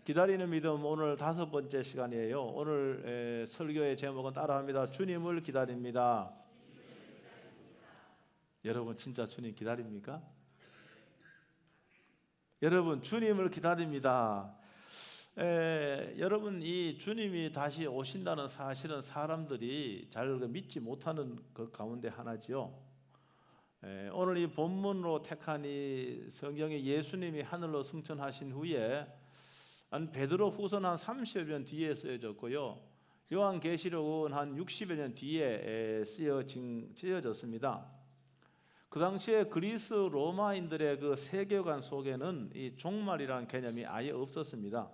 기다리는 믿음 오늘 5번째 시간이에요. 오늘 설교의 제목은 따라합니다. 주님을 기다립니다. 여러분 진짜 주님 기다립니까? 여러분 주님을 기다립니다. 여러분 이 주님이 다시 오신다는 사실은 사람들이 잘 믿지 못하는 것 가운데 하나지요. 오늘 이 본문으로 택한 이 성경에 예수님이 하늘로 승천하신 후에 한 베드로 후서는 한 30여 년 뒤에 쓰여졌고요. 요한계시록은 한 60여 년 뒤에 쓰여졌습니다. 그 당시에 그리스 로마인들의 그 세계관 속에는 이 종말이라는 개념이 아예 없었습니다.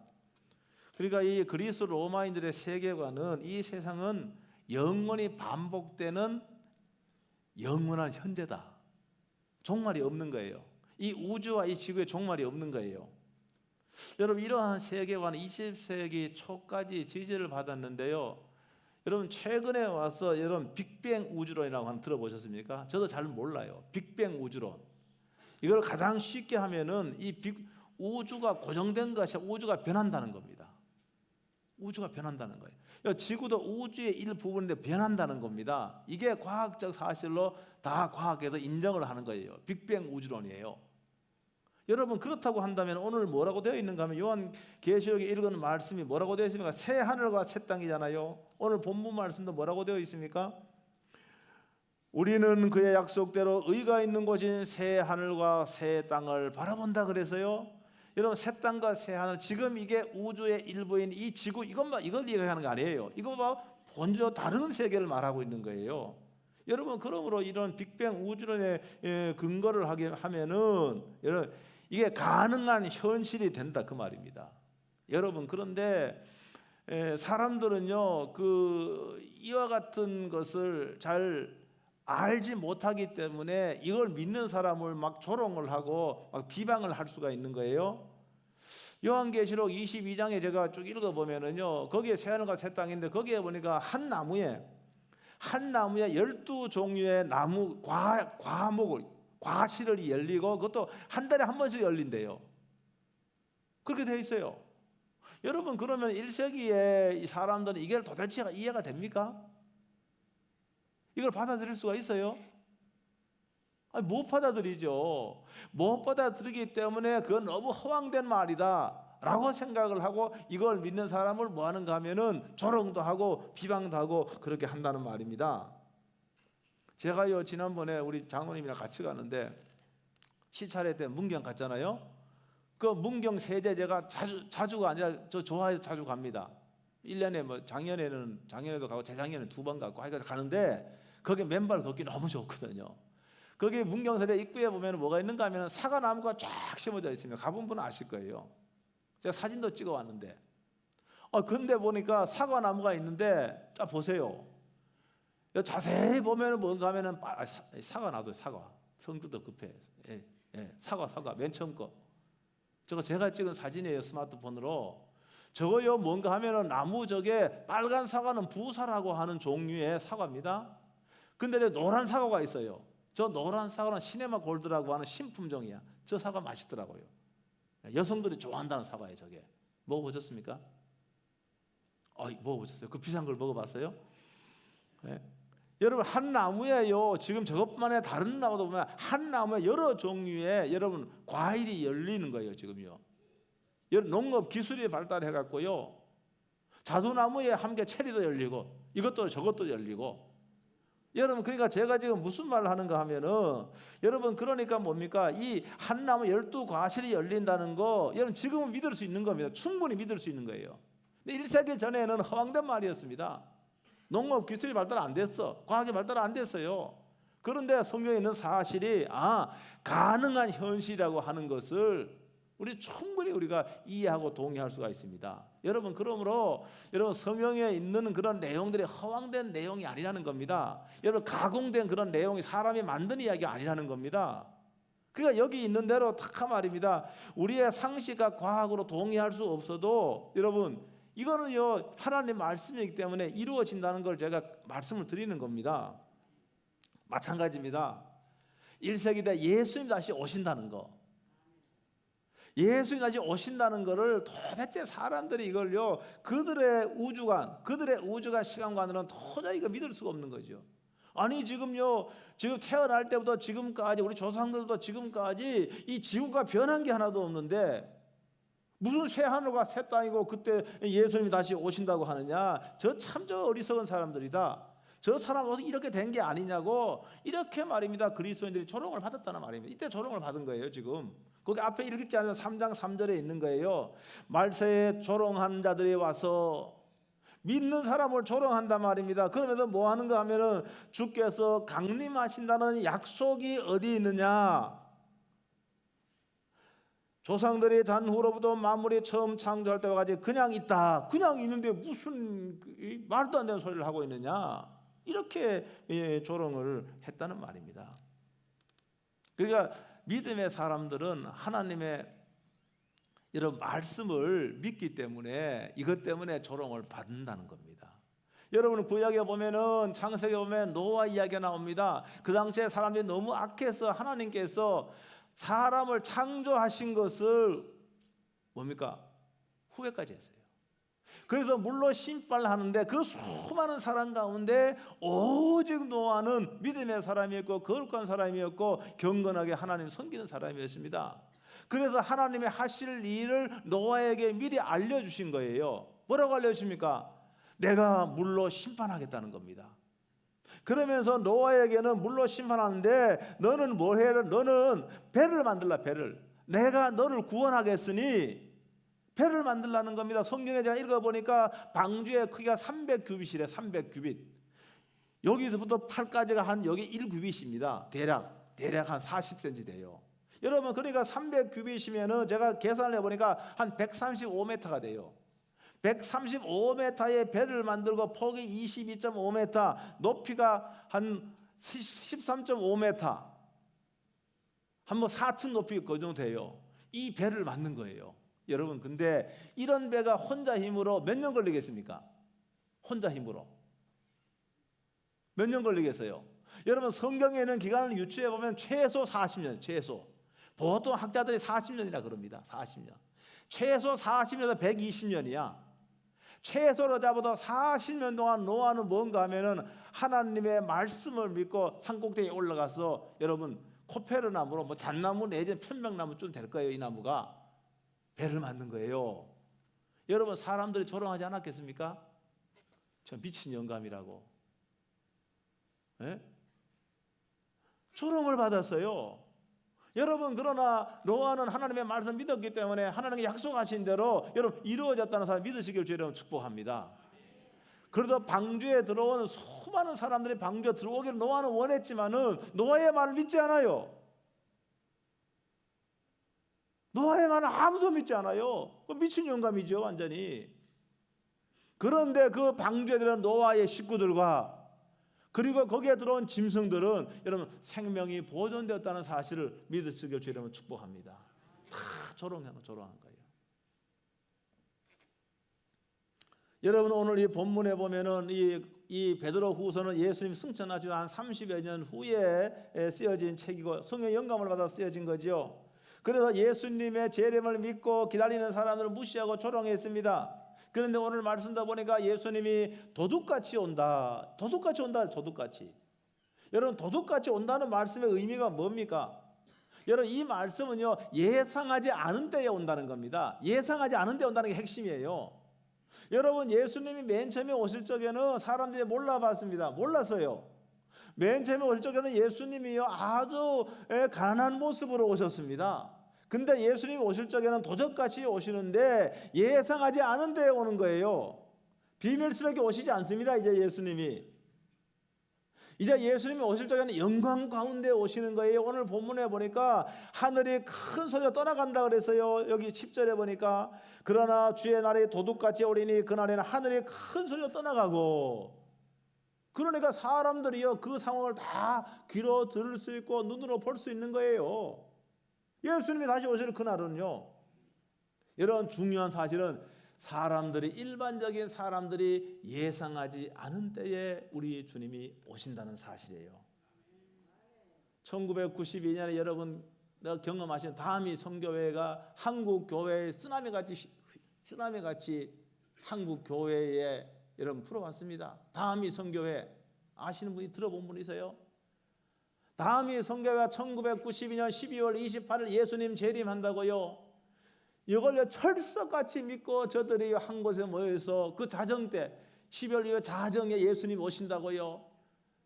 그러니까 이 그리스 로마인들의 세계관은 이 세상은 영원히 반복되는 영원한 현재다. 종말이 없는 거예요. 이 우주와 이 지구에 종말이 없는 거예요. 여러분 이러한 세계관은 20세기 초까지 지지를 받았는데요. 여러분 최근에 와서 여러분 빅뱅 우주론이라고 한번 들어보셨습니까? 저도 잘 몰라요. 빅뱅 우주론. 이걸 가장 쉽게 하면은 우주가 고정된 것이 우주가 변한다는 겁니다. 우주가 변한다는 거예요. 지구도 우주의 일부분인데 변한다는 겁니다. 이게 과학적 사실로 다 과학에서 인정을 하는 거예요. 빅뱅 우주론이에요. 여러분 그렇다고 한다면 오늘 뭐라고 되어 있는가 하면 요한계시록에 읽은 말씀이 뭐라고 되어 있습니까? 새 하늘과 새 땅이잖아요. 오늘 본문 말씀도 뭐라고 되어 있습니까? 우리는 그의 약속대로 의가 있는 곳인 새 하늘과 새 땅을 바라본다 그래서요. 여러분 새 땅과 새 하늘, 지금 이게 우주의 일부인 이 지구 이걸 얘기하는 거 아니에요. 이거 봐 본저 다른 세계를 말하고 있는 거예요. 여러분 그러므로 이런 빅뱅 우주론의 근거를 하면은 여러분 이게 가능한 현실이 된다 그 말입니다. 여러분 그런데 사람들은요 이와 같은 것을 잘 알지 못하기 때문에 이걸 믿는 사람을 막 조롱을 하고 막 비방을 할 수가 있는 거예요. 요한계시록 22장에 제가 쭉 읽어보면은요 거기에 새하늘과 새 땅인데 거기에 보니까 한 나무에 12종류의 나무 과실이 열리고 그것도 한 달에 한 번씩 열린대요. 그렇게 돼 있어요. 여러분 그러면 1세기에 이 사람들은 이게 도대체 이해가 됩니까? 이걸 받아들일 수가 있어요? 아니, 못 받아들이죠. 못 받아들이기 때문에 그건 너무 허황된 말이다 라고 생각을 하고 이걸 믿는 사람을 뭐 하는가 하면은 조롱도 하고 비방도 하고 그렇게 한다는 말입니다. 제가요 지난번에 우리 장로님이랑 같이 가는데 시차례 때 문경 갔잖아요. 그 문경 세제 제가 자주가 아니라 저 좋아해서 자주 갑니다. 1년에 뭐 작년에도 가고 재작년에 2번 가고 가는데 거기 맨발 걷기 너무 좋거든요. 거기 문경 세제 입구에 보면 뭐가 있는가 하면 사과나무가 쫙 심어져 있습니다. 가본 분은 아실 거예요. 제가 사진도 찍어 왔는데 근데 보니까 사과나무가 있는데 자 보세요. 자세히 보면 뭔가 하면은 사과 놔둬요. 사과 성격도 급해. 사과 맨 처음 거 저거 제가 찍은 사진이에요. 스마트폰으로. 저거요 뭔가 하면은 나무 저게 빨간 사과는 부사라고 하는 종류의 사과입니다. 근데 노란 사과가 있어요. 저 노란 사과는 시네마 골드라고 하는 신품종이야. 저 사과 맛있더라고요. 여성들이 좋아한다는 사과예요. 저게 먹어보셨습니까? 먹어보셨어요? 그 비싼 걸 먹어봤어요? 네. 여러분 한 나무에요 지금 저것뿐만 아니라 다른 나무도 보면 한 나무에 여러 종류의 여러분 과일이 열리는 거예요. 지금요 농업 기술이 발달해 갖고요 자두나무에 함께 체리도 열리고 이것도 저것도 열리고 여러분 그러니까 제가 지금 무슨 말을 하는가 하면은 여러분 그러니까 뭡니까 이 한 나무 12과실이 열린다는 거 여러분 지금은 믿을 수 있는 겁니다. 충분히 믿을 수 있는 거예요. 근데 1세기 전에는 허황된 말이었습니다. 농업 기술이 발달 안 됐어. 과학이 발달 안 됐어요. 그런데 성경에 있는 사실이 가능한 현실이라고 하는 것을 충분히 우리가 이해하고 동의할 수가 있습니다. 여러분 그러므로 여러분 성경에 있는 그런 내용들이 허황된 내용이 아니라는 겁니다. 여러분 가공된 그런 내용이 사람이 만든 이야기가 아니라는 겁니다. 그러니까 여기 있는 대로 딱 말입니다. 우리의 상식과 과학으로 동의할 수 없어도 여러분 이거는요 하나님 말씀이기 때문에 이루어진다는 걸 제가 말씀을 드리는 겁니다. 마찬가지입니다. 1세기 때 예수님 다시 오신다는 거. 예수님이 다시 오신다는 것을 도대체 사람들이 이걸요 그들의 우주관 시간관으로는 도저히 이거 믿을 수가 없는 거죠. 아니 지금 태어날 때부터 지금까지 우리 조상들부터 지금까지 이 지구가 변한 게 하나도 없는데 무슨 새 하늘과 새 땅이고 그때 예수님이 다시 오신다고 하느냐? 저 어리석은 사람들이다. 저 사람 어떻게 이렇게 된 게 아니냐고 이렇게 말입니다. 그리스도인들이 조롱을 받았다는 말입니다. 이때 조롱을 받은 거예요. 지금 거기 앞에 읽지 않은 3장 3절에 있는 거예요. 말세에 조롱한 자들이 와서 믿는 사람을 조롱한단 말입니다. 그러면서 뭐 하는가 하면은 주께서 강림하신다는 약속이 어디 있느냐? 조상들이 잔후로부터 만물이 처음 창조할 때까지 그냥 있다. 그냥 있는데 무슨 말도 안 되는 소리를 하고 있느냐? 이렇게 조롱을 했다는 말입니다. 그러니까 믿음의 사람들은 하나님의 이런 말씀을 믿기 때문에 이것 때문에 조롱을 받는다는 겁니다. 여러분 구약에 보면은 창세기에 보면 노아 이야기가 나옵니다. 그 당시에 사람들이 너무 악해서 하나님께서 사람을 창조하신 것을 뭡니까? 후회까지 했어요. 그래서 물로 심판을 하는데 그 수많은 사람 가운데 오직 노아는 믿음의 사람이었고 거룩한 사람이었고 경건하게 하나님 섬기는 사람이었습니다. 그래서 하나님의 하실 일을 노아에게 미리 알려주신 거예요. 뭐라고 알려주십니까? 내가 물로 심판하겠다는 겁니다. 그러면서 노아에게는 물로 심판하는데 너는 뭐 해야 돼? 너는 배를 만들라. 배를. 내가 너를 구원하겠으니 배를 만들라는 겁니다. 성경에 제가 읽어보니까 방주의 크기가 300규빗이래. 300규빗. 여기서부터 팔까지가 한 여기 1규빗입니다. 대략 한 40cm 돼요. 여러분 그러니까 300규빗이면은 제가 계산을 해보니까 한 135m가 돼요. 135m의 배를 만들고 폭이 22.5m, 높이가 한 13.5m, 한 뭐 4층 높이 그 정도 돼요. 이 배를 만든 거예요. 여러분 근데 이런 배가 혼자 힘으로 몇 년 걸리겠습니까? 혼자 힘으로 몇 년 걸리겠어요? 여러분 성경에는 기간을 유추해 보면 최소 40년, 최소. 보통 학자들이 40년이라 그럽니다. 40년. 최소 40년에서 120년이야. 최소로 잡아도 40년 동안 노아는 뭔가 하면은 하나님의 말씀을 믿고 산꼭대기에 올라가서 여러분 코페르 나무로 뭐 잣나무 내지는 편백나무쯤 될 거예요. 이 나무가 배를 만든 거예요. 여러분 사람들이 조롱하지 않았겠습니까? 저 미친 영감이라고. 예? 조롱을 받았어요. 여러분 그러나 노아는 하나님의 말씀 믿었기 때문에 하나님이 약속하신 대로 여러분 이루어졌다는 사람 믿으시길 주여 축복합니다. 그래도 방주에 들어온 수많은 사람들이 방주에 들어오기를 노아는 원했지만은 노아의 말을 믿지 않아요. 노아의 말은 아무도 믿지 않아요. 그 미친 영감이죠 완전히. 그런데 그 방주에 들어온 노아의 식구들과 그리고 거기에 들어온 짐승들은 여러분 생명이 보존되었다는 사실을 믿으시길 주여 축복합니다. 다 조롱한 거예요. 여러분 오늘 이 본문에 보면은 이 베드로 후서는 예수님 승천하시고 한 30여 년 후에 쓰여진 책이고 성령 영감을 받아 쓰여진 거죠. 그래서 예수님의 재림을 믿고 기다리는 사람들을 무시하고 조롱했습니다. 그런데 오늘 말씀도 보니까 예수님이 도둑같이 온다. 도둑같이 온다. 도둑같이. 여러분 도둑같이 온다는 말씀의 의미가 뭡니까? 여러분 이 말씀은요 예상하지 않은 때에 온다는 겁니다. 예상하지 않은 때에 온다는 게 핵심이에요. 여러분 예수님이 맨 처음에 오실 적에는 사람들이 몰라봤습니다. 몰랐어요. 맨 처음에 오실 적에는 예수님이요 아주 가난한 모습으로 오셨습니다. 근데 예수님이 오실 적에는 도적같이 오시는데 예상하지 않은 데에 오는 거예요. 비밀스럽게 오시지 않습니다. 이제 예수님이 오실 적에는 영광 가운데 오시는 거예요. 오늘 본문에 보니까 하늘이 큰 소리가 떠나간다 그랬어요. 여기 10절에 보니까 그러나 주의 날이 도둑같이 오리니 그날에는 하늘이 큰 소리가 떠나가고 그러니까 사람들이요 그 상황을 다 귀로 들을 수 있고 눈으로 볼 수 있는 거예요. 예수님이 다시 오실 그날은요. 이런 중요한 사실은 일반적인 사람들이 예상하지 않은 때에 우리 주님이 오신다는 사실이에요. 1992년에 여러분 내가 경험하신 다미 성교회가 한국 교회의 쓰나미같이 한국 교회에 여러분 풀어왔습니다. 다미 성교회 아시는 분이 들어본 분이세요? 다미 성교회가 1992년 12월 28일 예수님 재림한다고요. 이걸 철석같이 믿고 저들이 한 곳에 모여서 그 자정 때 12월 이후 자정에 예수님 오신다고요.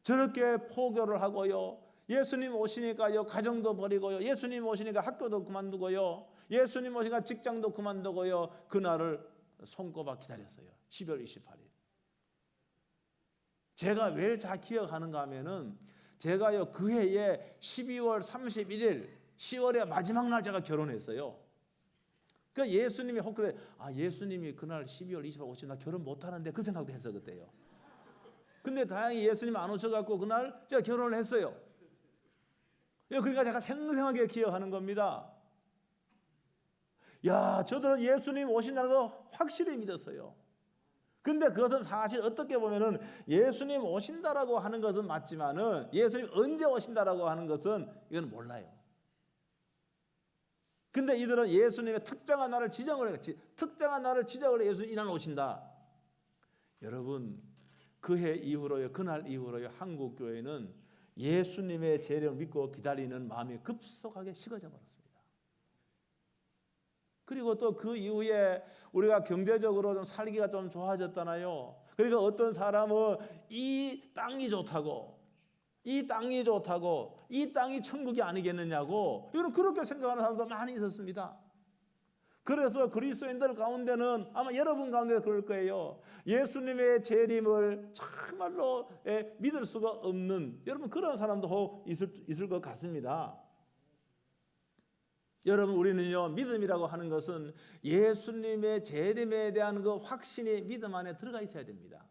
저렇게 포교를 하고요. 예수님 오시니까요 가정도 버리고요. 예수님 오시니까 학교도 그만두고요. 예수님 오시니까 직장도 그만두고요. 그날을 손꼽아 기다렸어요. 12월 28일. 제가 왜 잘 기억하는가 하면은 제가요 그 해에 12월 31일 10월의 마지막 날 제가 결혼했어요. 그러니까 예수님이 혹 그래 예수님이 그날 12월 28일 오시면 나 결혼 못하는데 그 생각도 했어 그때요. 근데 다행히 예수님 안 오셔갖고 그날 제가 결혼을 했어요. 그러니까 제가 생생하게 기억하는 겁니다. 야, 저들은 예수님 오신다는 거 확실히 믿었어요. 근데 그것은 사실 어떻게 보면은 예수님 오신다라고 하는 것은 맞지만은 예수님 언제 오신다라고 하는 것은 이건 몰라요. 근데 이들은 예수님의 특정한 날을 지정을 했지. 특정한 날을 지정을 해 예수님 이날 오신다. 여러분 그해 이후로요, 그날 이후로요, 한국 교회는 예수님의 재림을 믿고 기다리는 마음이 급속하게 식어져 버렸습니다. 그리고 또 그 이후에 우리가 경제적으로 좀 살기가 좀 좋아졌잖아요. 그러니까 어떤 사람은 이 땅이 좋다고, 이 땅이 천국이 아니겠느냐고, 이런 그렇게 생각하는 사람도 많이 있었습니다. 그래서 그리스도인들 가운데는 아마 여러분 가운데 그럴 거예요. 예수님의 재림을 정말로 믿을 수가 없는 여러분 그런 사람도 있을 것 같습니다. 여러분 우리는요 믿음이라고 하는 것은 예수님의 재림에 대한 그 확신이 믿음 안에 들어가 있어야 됩니다.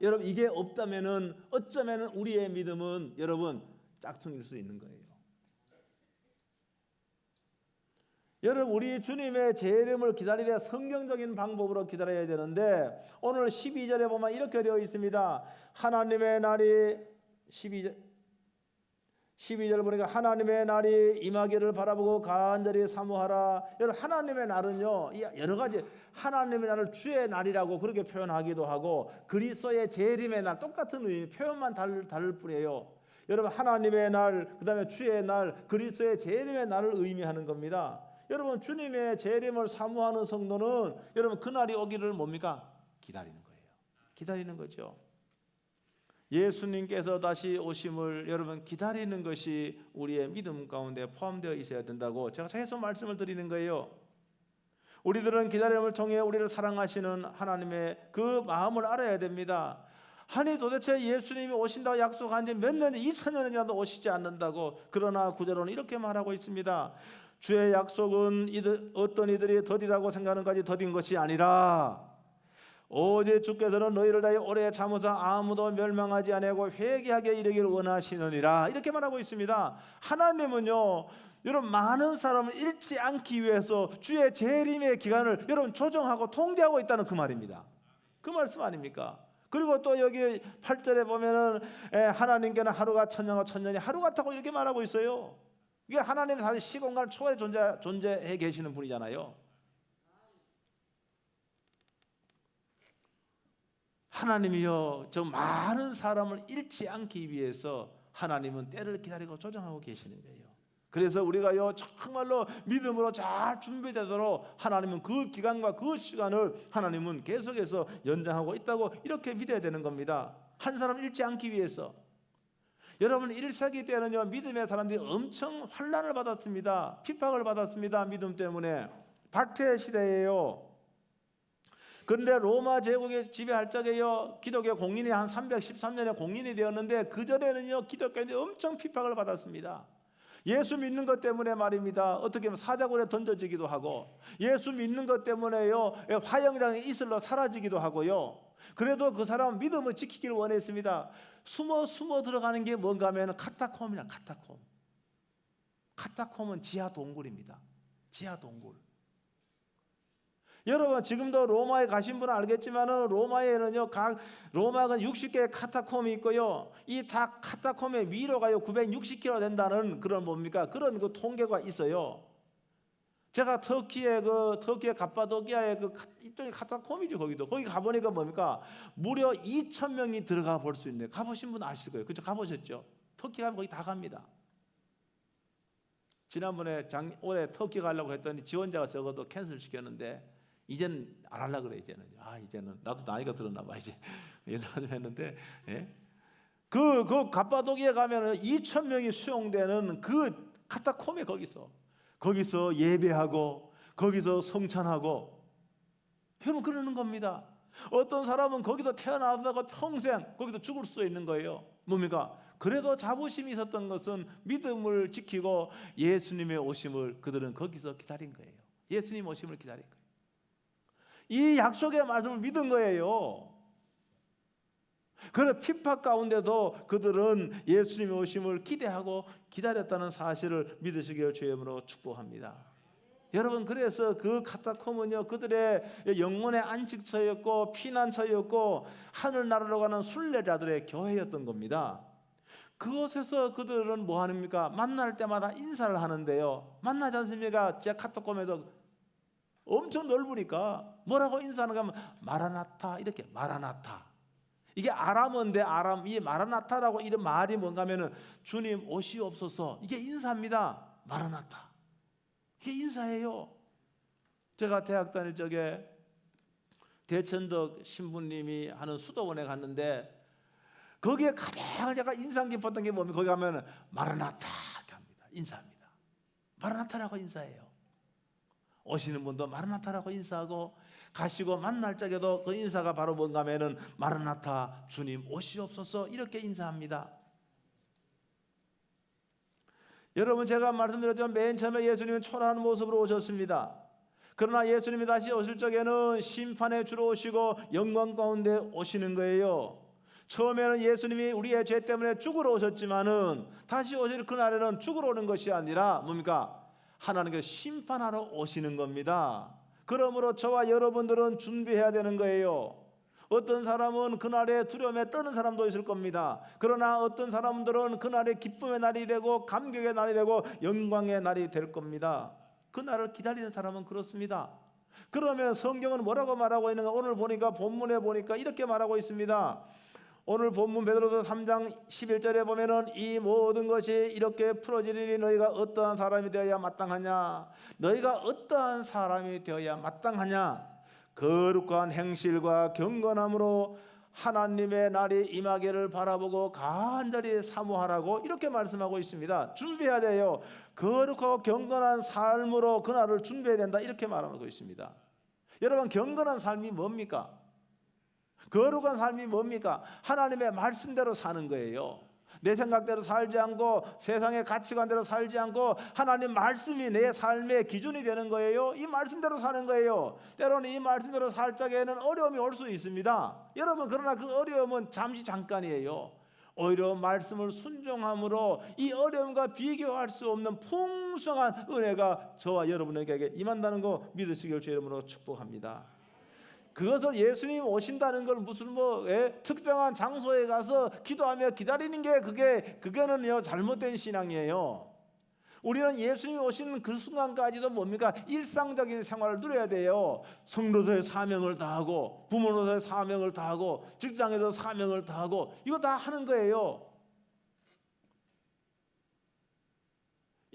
여러분 이게 없다면은 어쩌면은 우리의 믿음은 여러분 짝퉁일 수 있는 거예요. 여러분 우리 주님의 재림을 기다릴 때 성경적인 방법으로 기다려야 되는데 오늘 12절에 보면 이렇게 되어 있습니다. 하나님의 날이 12절 보니까 하나님의 날이 임하기를 바라보고 간절히 사모하라. 여러분 하나님의 날은요 여러 가지 하나님의 날을 주의 날이라고 그렇게 표현하기도 하고 그리스도의 재림의 날 똑같은 의미 표현만 다를 뿐이에요. 여러분 하나님의 날 그다음에 주의 날 그리스도의 재림의 날을 의미하는 겁니다. 여러분 주님의 재림을 사모하는 성도는 여러분 그날이 오기를 뭡니까? 기다리는 거예요. 기다리는 거죠. 예수님께서 다시 오심을 여러분 기다리는 것이 우리의 믿음 가운데 포함되어 있어야 된다고 제가 계속 말씀을 드리는 거예요. 우리들은 기다림을 통해 우리를 사랑하시는 하나님의 그 마음을 알아야 됩니다. 아니 도대체 예수님이 오신다고 약속한 지 몇 년, 2000년이라도 오시지 않는다고. 그러나 구절로는 이렇게 말하고 있습니다. 주의 약속은 어떤 이들이 더디다고 생각하는 것까지 더딘 것이 아니라 오직 주께서는 너희를 다해 오래 참으사 아무도 멸망하지 아니하고 회개하게 이르기를 원하시느니라. 이렇게 말하고 있습니다. 하나님은요 여러분 많은 사람을 잃지 않기 위해서 주의 재림의 기간을 여러분 조정하고 통제하고 있다는 그 말입니다. 그 말씀 아닙니까? 그리고 또 여기 8절에 보면은 하나님께는 하루가 천년과 천년이 하루 같다고 이렇게 말하고 있어요. 이게 하나님은 사실 시공간 초월에 존재해 계시는 분이잖아요. 하나님이요 저 많은 사람을 잃지 않기 위해서 하나님은 때를 기다리고 조정하고 계시는 거예요. 그래서 우리가요 정말로 믿음으로 잘 준비되도록 하나님은 그 기간과 그 시간을 하나님은 계속해서 연장하고 있다고 이렇게 믿어야 되는 겁니다. 한 사람 잃지 않기 위해서. 여러분 1세기 때는요 믿음의 사람들이 엄청 환난을 받았습니다. 핍박을 받았습니다. 믿음 때문에. 박해 시대예요. 그런데 로마 제국의 지배할 적에요 기독교 공인이 한 313년에 공인이 되었는데 그전에는요 기독교인들이 엄청 핍박을 받았습니다. 예수 믿는 것 때문에 말입니다. 어떻게 보면 사자굴에 던져지기도 하고 예수 믿는 것 때문에요 화형장에 이슬로 사라지기도 하고요. 그래도 그 사람은 믿음을 지키기를 원했습니다. 숨어 들어가는 게 뭔가 하면 카타콤이나 카타콤은 지하 동굴입니다. 지하 동굴. 여러분 지금도 로마에 가신 분은 알겠지만은 로마에는요 로마가 60개의 카타콤이 있고요. 이 다 카타콤의 위로가요 960km 된다는 그런 뭡니까? 그런 그 통계가 있어요. 제가 터키의 갑바도기아의 이쪽에 카타콤이죠. 거기 가보니까 뭡니까? 무려 2,000명이 들어가 볼 수 있네요. 가보신 분 아실 거예요. 그죠? 가보셨죠? 터키 가면 거기 다 갑니다. 지난번에 올해 터키 가려고 했더니 지원자가 적어도 캔슬 시켰는데 이제는 안 하려고 그래. 이제는 나도 나이가 들었나 봐. 이제 옛날에 좀 했는데 그 갑바도기에 가면은 2,000명이 수용되는 그 카타콤에 거기서 예배하고 거기서 성찬하고 여러분 그러는 겁니다. 어떤 사람은 거기서 태어나다가 평생 거기서 죽을 수 있는 거예요. 뭡니까? 그래도 자부심이 있었던 것은 믿음을 지키고 예수님의 오심을 그들은 거기서 기다린 거예요. 예수님 오심을 기다린 거예요. 이 약속의 말씀을 믿은 거예요. 그래 핍박 가운데도 그들은 예수님의 오심을 기대하고 기다렸다는 사실을 믿으시길 주의 이름으로 축복합니다. 여러분 그래서 그 카타콤은요 그들의 영혼의 안식처였고 피난처였고 하늘나라로 가는 순례자들의 교회였던 겁니다. 그곳에서 그들은 뭐 합니까? 만날 때마다 인사를 하는데요. 만나지 않습니까? 제 카타콤에도 엄청 넓으니까 뭐라고 인사하는가 하면 마라나타 이렇게 마라나타. 이게 아람어인데 이 마라나타라고 이런 말이 뭔가 하면은 주님 오시옵소서 이게 인사입니다. 마라나타 이게 인사예요. 제가 대학 다닐 적에 대천덕 신부님이 하는 수도원에 갔는데 거기에 가장 제가 인상 깊었던 게 뭡니까? 거기 가면은 마라나타 이렇게 합니다. 인사합니다. 마라나타라고 인사해요. 오시는 분도 마라나타라고 인사하고 가시고 만날 적에도 그 인사가 바로 뭔가 하면은 마라나타 주님 오시옵소서 이렇게 인사합니다. 여러분 제가 말씀드렸지만 맨 처음에 예수님은 초라한 모습으로 오셨습니다. 그러나 예수님이 다시 오실 적에는 심판에 주로 오시고 영광 가운데 오시는 거예요. 처음에는 예수님이 우리의 죄 때문에 죽으러 오셨지만은 다시 오실 그날에는 죽으러 오는 것이 아니라 뭡니까? 하나님께 심판하러 오시는 겁니다. 그러므로 저와 여러분들은 준비해야 되는 거예요. 어떤 사람은 그날에 두려움에 떠는 사람도 있을 겁니다. 그러나 어떤 사람들은 그날에 기쁨의 날이 되고 감격의 날이 되고 영광의 날이 될 겁니다. 그날을 기다리는 사람은 그렇습니다. 그러면 성경은 뭐라고 말하고 있는가? 오늘 보니까 본문에 보니까 이렇게 말하고 있습니다. 오늘 본문 베드로서 3장 11절에 보면은 이 모든 것이 이렇게 풀어지리니 너희가 어떠한 사람이 되어야 마땅하냐? 너희가 어떠한 사람이 되어야 마땅하냐? 거룩한 행실과 경건함으로 하나님의 날이 임하기를 바라보고 간절히 사모하라고 이렇게 말씀하고 있습니다. 준비해야 돼요. 거룩하고 경건한 삶으로 그날을 준비해야 된다 이렇게 말하고 있습니다. 여러분 경건한 삶이 뭡니까? 거룩한 삶이 뭡니까? 하나님의 말씀대로 사는 거예요. 내 생각대로 살지 않고 세상의 가치관대로 살지 않고 하나님 말씀이 내 삶의 기준이 되는 거예요. 이 말씀대로 사는 거예요. 때로는 이 말씀대로 살 적에는 어려움이 올 수 있습니다. 여러분 그러나 그 어려움은 잠깐이에요. 오히려 말씀을 순종함으로 이 어려움과 비교할 수 없는 풍성한 은혜가 저와 여러분에게 임한다는 거 믿으시길 주의 이름으로 축복합니다. 그것을 예수님 오신다는 걸 무슨 특정한 장소에 가서 기도하며 기다리는 게 그거는요 잘못된 신앙이에요. 우리는 예수님이 오시는 그 순간까지도 뭡니까? 일상적인 생활을 누려야 돼요. 성도서의 사명을 다하고 부모로서의 사명을 다하고 직장에서 사명을 다하고 이거 다 하는 거예요.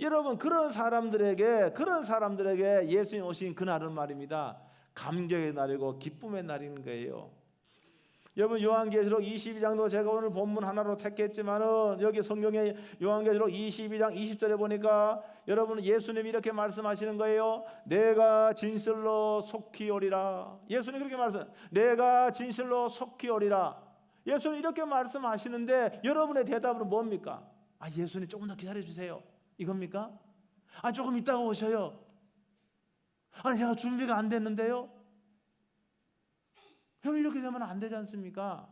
여러분 그런 사람들에게 예수님 오신 그날은 말입니다. 감격의 날이고 기쁨의 날인 거예요. 여러분 요한계시록 22장도 제가 오늘 본문 하나로 택했지만은 여기 성경에 요한계시록 22장 20절에 보니까 여러분 예수님이 이렇게 말씀하시는 거예요. 내가 진실로 속히 오리라. 예수님 그렇게 내가 진실로 속히 오리라. 예수님 이렇게 말씀하시는데 여러분의 대답은 뭡니까? 예수님 조금 더 기다려 주세요. 이겁니까? 조금 있다가 오셔요. 제가 준비가 안 됐는데요. 이렇게 되면 안 되지 않습니까?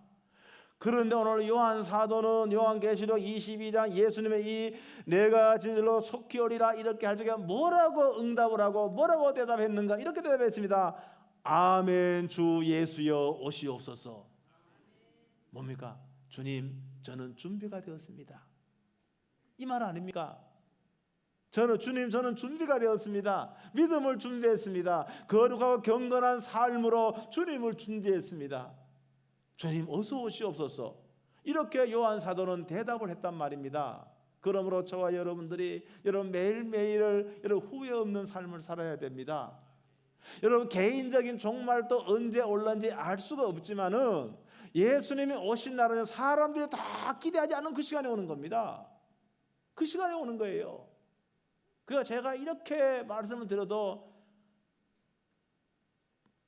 그런데 오늘 요한 사도는 요한계시록 22장 예수님의 이 내가 진실로 속히 오리라 이렇게 할 적에 뭐라고 응답을 하고 뭐라고 대답했는가? 이렇게 대답했습니다. 아멘. 주 예수여 오시옵소서. 뭡니까? 주님, 저는 준비가 되었습니다. 이 말 아닙니까? 주님, 저는 준비가 되었습니다. 믿음을 준비했습니다. 거룩하고 경건한 삶으로 주님을 준비했습니다. 주님, 어서 오시옵소서. 이렇게 요한 사도는 대답을 했단 말입니다. 그러므로 저와 여러분들이 여러분 매일매일을 여러분 후회 없는 삶을 살아야 됩니다. 여러분 개인적인 종말도 언제 올는지 알 수가 없지만은 예수님이 오신 날은 사람들이 다 기대하지 않는 그 시간이 오는 겁니다. 그 시간이 오는 거예요. 그러니까 제가 이렇게 말씀을 드려도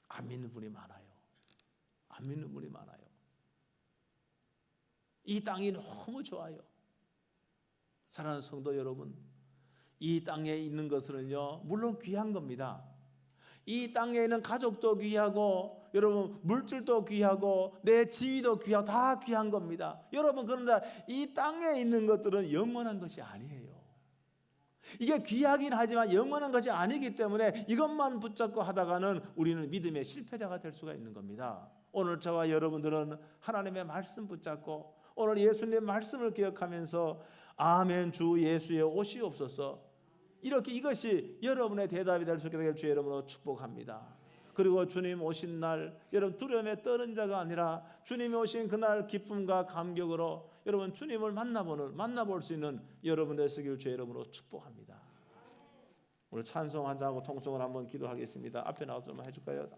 안 믿는 분이 많아요. 안 믿는 분이 많아요. 이 땅이 너무 좋아요. 사랑하는 성도 여러분, 이 땅에 있는 것은요 물론 귀한 겁니다. 이 땅에 있는 가족도 귀하고 여러분 물질도 귀하고 내 지위도 귀하고 다 귀한 겁니다. 여러분 그런데 이 땅에 있는 것들은 영원한 것이 아니에요. 이게 귀하긴 하지만 영원한 것이 아니기 때문에 이것만 붙잡고 하다가는 우리는 믿음의 실패자가 될 수가 있는 겁니다. 오늘 저와 여러분들은 하나님의 말씀 붙잡고 오늘 예수님의 말씀을 기억하면서 아멘 주 예수의 오시옵소서. 이렇게 이것이 여러분의 대답이 될 수 있게 될 주의 이름으로 축복합니다. 그리고 주님 오신 날 여러분 두려움에 떠는 자가 아니라 주님이 오신 그날 기쁨과 감격으로 여러분 주님을 만나볼 수 있는 여러분들 되시길 주의 이름으로 축복합니다. 오늘 찬송 한 장하고 통성을 한번 기도하겠습니다. 앞에 나와서 좀 해줄까요?